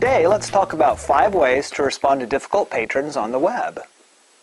Today, let's talk about 5 ways to respond to difficult patrons on the web.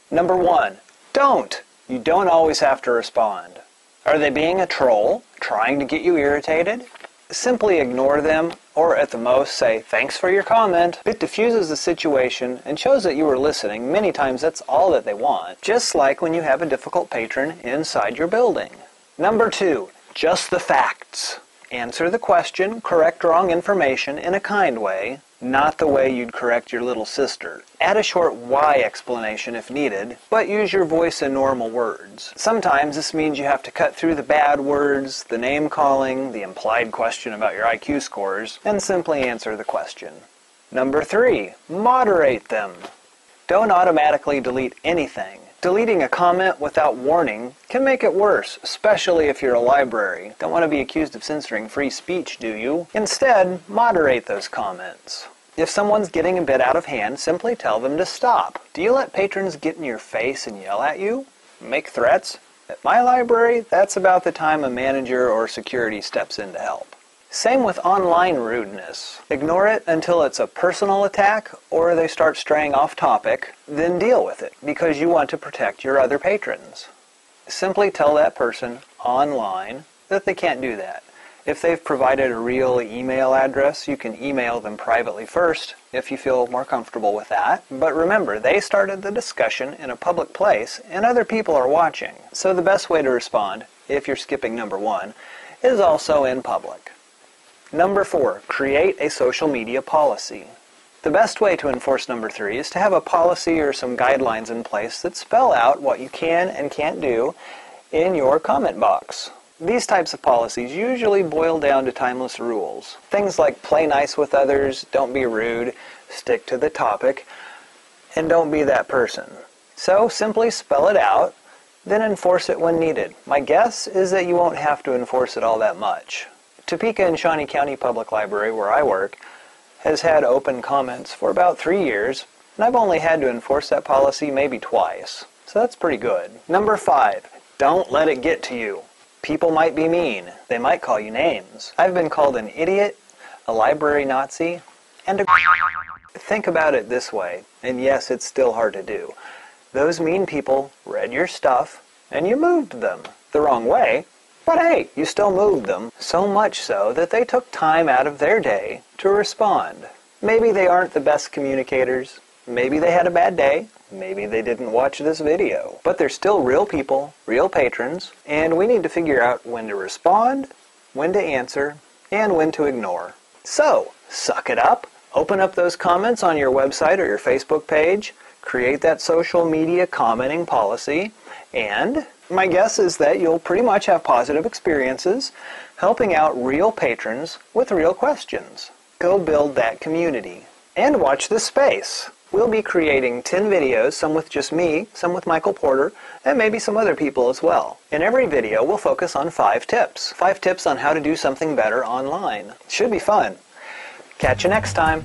Number 1. Don't! You don't always have to respond. Are they being a troll, trying to get you irritated? Simply ignore them, or at the most say, "Thanks for your comment." It diffuses the situation and shows that you were listening. Many times that's all that they want, just like when you have a difficult patron inside your building. Number 2. Just the facts. Answer the question, correct wrong information in a kind way, not the way you'd correct your little sister. Add a short why explanation if needed, but use your voice in normal words. Sometimes this means you have to cut through the bad words, the name calling, the implied question about your IQ scores, and simply answer the question. Number 3. Moderate them. Don't automatically delete anything. Deleting a comment without warning can make it worse, especially if you're a library. Don't want to be accused of censoring free speech, do you? Instead, moderate those comments. If someone's getting a bit out of hand, simply tell them to stop. Do you let patrons get in your face and yell at you? Make threats? At my library, that's about the time a manager or security steps in to help. Same with online rudeness. Ignore it until it's a personal attack or they start straying off topic, then deal with it because you want to protect your other patrons. Simply tell that person online that they can't do that. If they've provided a real email address, you can email them privately first if you feel more comfortable with that. But remember, they started the discussion in a public place and other people are watching. So the best way to respond, if you're skipping number 1, is also in public. Number 4. Create a social media policy. The best way to enforce number 3 is to have a policy or some guidelines in place that spell out what you can and can't do in your comment box. These types of policies usually boil down to timeless rules. Things like play nice with others, don't be rude, stick to the topic, and don't be that person. So simply spell it out, then enforce it when needed. My guess is that you won't have to enforce it all that much. Topeka and Shawnee County Public Library, where I work, has had open comments for about 3 years, and I've only had to enforce that policy maybe twice. So that's pretty good. Number 5. Don't let it get to you. People might be mean. They might call you names. I've been called an idiot, a library Nazi, and a Think about it this way, and yes, it's still hard to do. Those mean people read your stuff, and you moved them. The wrong way. But hey, you still moved them, so much so that they took time out of their day to respond. Maybe they aren't the best communicators, maybe they had a bad day, maybe they didn't watch this video. But they're still real people, real patrons, and we need to figure out when to respond, when to answer, and when to ignore. So, suck it up, open up those comments on your website or your Facebook page, create that social media commenting policy, and my guess is that you'll pretty much have positive experiences helping out real patrons with real questions. Go build that community. And watch this space. We'll be creating 10 videos, some with just me, some with Michael Porter, and maybe some other people as well. In every video, we'll focus on 5 tips. 5 tips on how to do something better online. Should be fun. Catch you next time.